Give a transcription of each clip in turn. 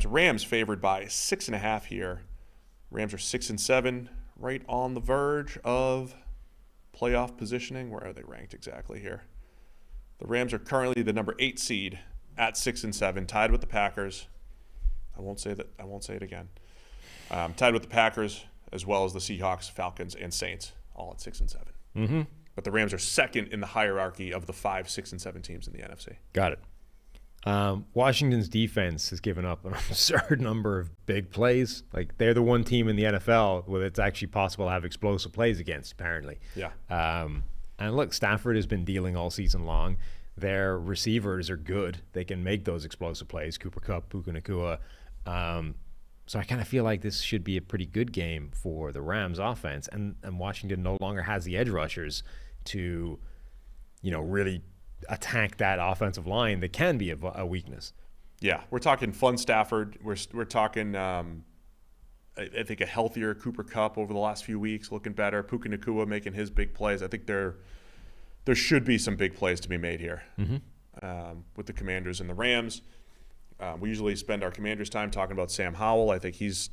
Rams. Rams favored by 6.5 here. Rams are 6-7, right on the verge of playoff positioning. Where are they ranked exactly here? The Rams are currently the number 8 seed at 6-7, tied with the Packers. I won't say it again. Tied with the Packers, as well as the Seahawks, Falcons, and Saints, all at 6-7. Mm-hmm. But the Rams are second in the hierarchy of the 5, 6, and 7 teams in the NFC. Got it. Washington's defense has given up an absurd number of big plays. Like, they're the one team in the NFL where it's actually possible to have explosive plays against, apparently. Yeah. And look, Stafford has been dealing all season long. Their receivers are good. They can make those explosive plays. Cooper Kupp, Puka Nacua. So I kind of feel like this should be a pretty good game for the Rams offense. And Washington no longer has the edge rushers to, really attack that offensive line that can be a weakness. Yeah, we're talking fun Stafford. We're talking, I think, a healthier Cooper Kupp over the last few weeks, looking better. Puka Nacua making his big plays. I think there should be some big plays to be made here with the Commanders and the Rams. We usually spend our Commanders time talking about Sam Howell. I think he's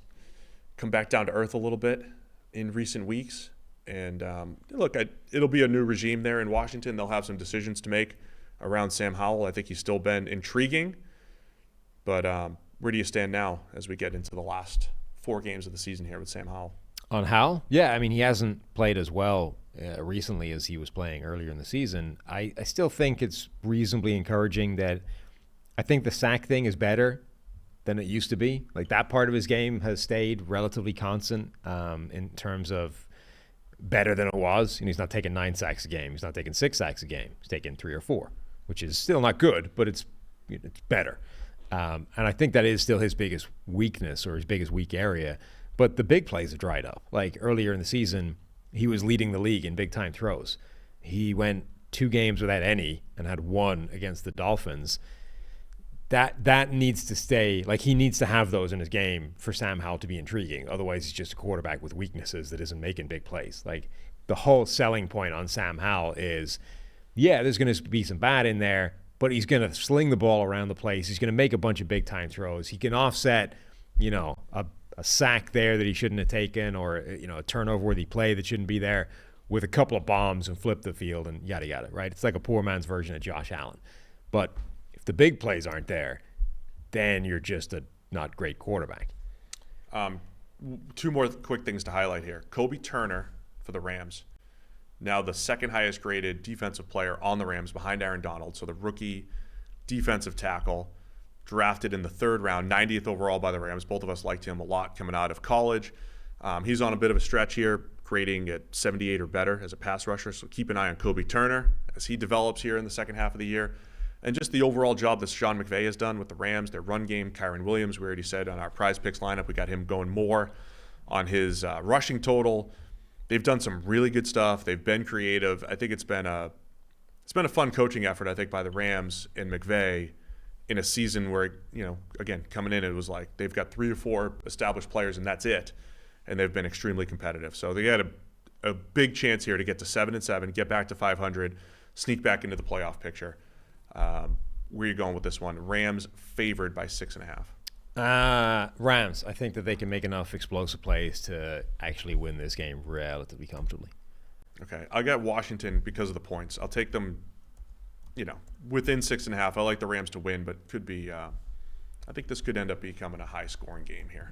come back down to earth a little bit in recent weeks. And look, it'll be a new regime there in Washington. They'll have some decisions to make around Sam Howell. I think he's still been intriguing. But where do you stand now as we get into the last 4 games of the season here with Sam Howell? On Howell? Yeah, I mean, he hasn't played as well recently as he was playing earlier in the season. I still think it's reasonably encouraging that I think the sack thing is better than it used to be. Like, that part of his game has stayed relatively constant in terms of better than it was. And he's not taking 9 sacks a game. He's not taking 6 sacks a game. He's taking 3 or 4, which is still not good, but it's better. And I think that is still his biggest weakness or his biggest weak area. But the big plays have dried up. Like, earlier in the season, he was leading the league in big-time throws. He went 2 games without any and had 1 against the Dolphins. That needs to stay. Like, he needs to have those in his game for Sam Howell to be intriguing. Otherwise, he's just a quarterback with weaknesses that isn't making big plays. Like, the whole selling point on Sam Howell is, yeah, there's going to be some bad in there, but he's going to sling the ball around the place. He's going to make a bunch of big-time throws. He can offset, a sack there that he shouldn't have taken, or a turnover-worthy play that shouldn't be there, with a couple of bombs and flip the field and yada yada. Right? It's like a poor man's version of Josh Allen. But if the big plays aren't there, then you're just a not great quarterback. 2 more quick things to highlight here. Kobe Turner for the Rams, now the second highest graded defensive player on the Rams behind Aaron Donald. So the rookie defensive tackle, drafted in the 3rd round, 90th overall by the Rams. Both of us liked him a lot coming out of college. He's on a bit of a stretch here, grading at 78 or better as a pass rusher. So keep an eye on Kobe Turner as he develops here in the second half of the year. And just the overall job that Sean McVay has done with the Rams, their run game. Kyron Williams, we already said on our prize picks lineup, we got him going more on his rushing total. They've done some really good stuff. They've been creative. I think it's been a fun coaching effort, I think, by the Rams and McVay in a season where, again, coming in, it was like they've got 3 or 4 established players and that's it. And they've been extremely competitive. So they had a big chance here to get to 7-7, get back to 500, sneak back into the playoff picture. Where are you going with this one? Rams favored by 6.5. Rams. I think that they can make enough explosive plays to actually win this game relatively comfortably. Okay. I got Washington because of the points. I'll take them, within 6.5. I like the Rams to win, but could be, I think this could end up becoming a high-scoring game here.